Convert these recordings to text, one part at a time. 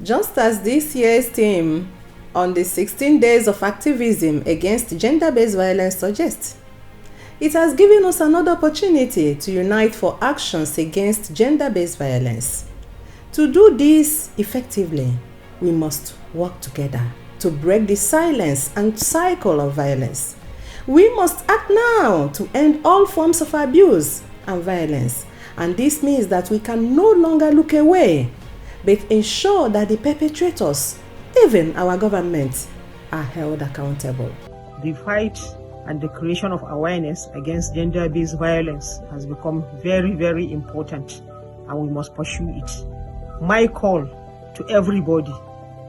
Just as this year's theme on the 16 days of activism against gender-based violence suggests, it has given us another opportunity to unite for actions against gender-based violence. To do this effectively, we must work together to break the silence and cycle of violence. We must act now to end all forms of abuse and violence, and this means that we can no longer look away, but ensure that the perpetrators, even our government, are held accountable. The fight and the creation of awareness against gender-based violence has become very, very important, and we must pursue it. My call to everybody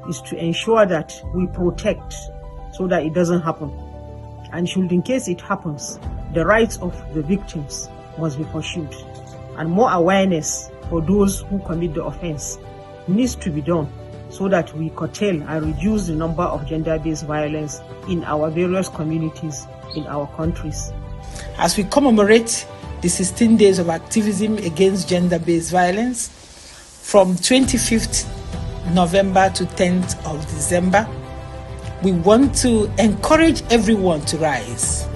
is to ensure that we protect so that it doesn't happen. And should in case it happens, the rights of the victims must be pursued. And more awareness for those who commit the offense needs to be done so that we curtail and reduce the number of gender-based violence in our various communities in our countries. As we commemorate the 16 days of activism against gender-based violence from 25th November to 10th of December, we want to encourage everyone to rise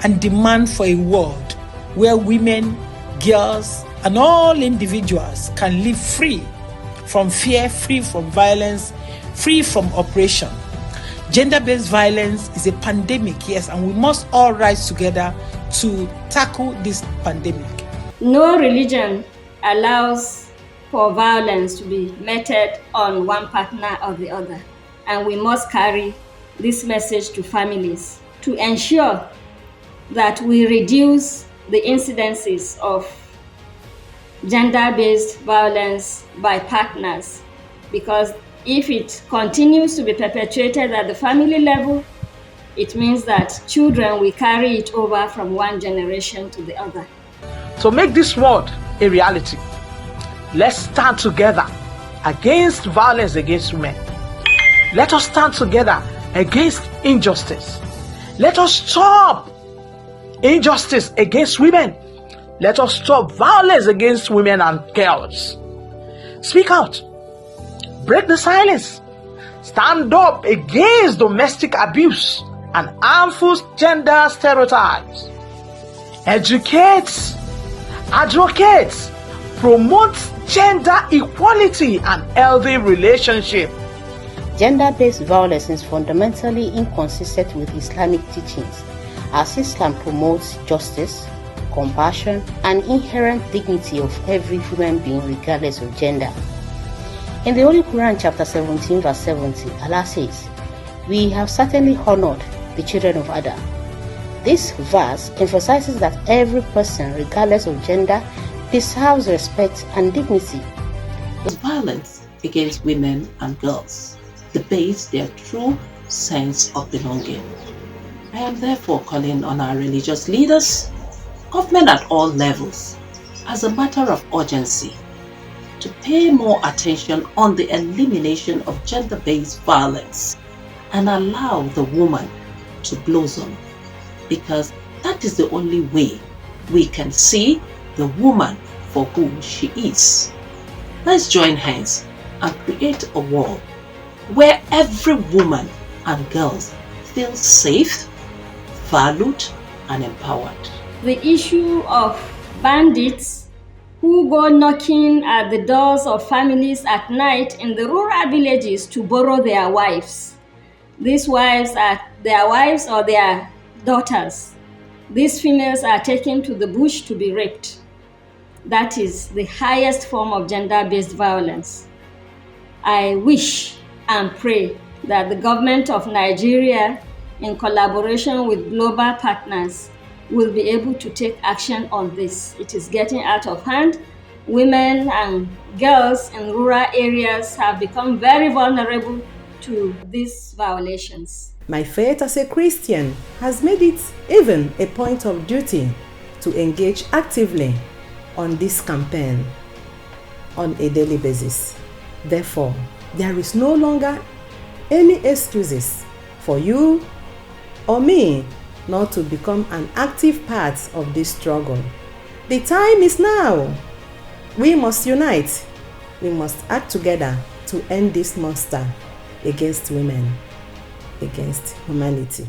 and demand for a world where women, girls, and all individuals can live free from fear, free from violence, free from oppression. Gender-based violence is a pandemic, yes, and we must all rise together to tackle this pandemic. No religion allows for violence to be meted on one partner or the other, and we must carry this message to families to ensure that we reduce the incidences of gender-based violence by partners, because if it continues to be perpetrated at the family level, it means that children will carry it over from one generation to the other. To make this world a reality, let's stand together against violence against women. Let us stand together against injustice. Let us stop injustice against women. Let us stop violence against women and girls. Speak out. Break the silence. Stand up against domestic abuse and harmful gender stereotypes. Educate, advocate, promote gender equality and healthy relationship. Gender-based violence is fundamentally inconsistent with Islamic teachings, as Islam promotes justice, compassion, and inherent dignity of every human being regardless of gender. In the Holy Quran, chapter 17, verse 70, Allah says, "We have certainly honored the children of Adam." This verse emphasizes that every person, regardless of gender, deserves respect and dignity. Violence against women and girls debates their true sense of belonging. I am therefore calling on our religious leaders, government at all levels, as a matter of urgency, to pay more attention on the elimination of gender-based violence and allow the woman to blossom, because that is the only way we can see the woman for who she is. Let's join hands and create a world where every woman and girl feels safe, valued, and empowered. The issue of bandits who go knocking at the doors of families at night in the rural villages to borrow their wives. These wives are their wives or their daughters. These females are taken to the bush to be raped. That is the highest form of gender-based violence. I wish and pray that the government of Nigeria, in collaboration with global partners, will be able to take action on this. It is getting out of hand. Women and girls in rural areas have become very vulnerable to these violations. My faith as a Christian has made it even a point of duty to engage actively on this campaign on a daily basis. Therefore, there is no longer any excuses for you or me not to become an active part of this struggle. The time is now. We must unite We must act together to end this monster against women, against humanity.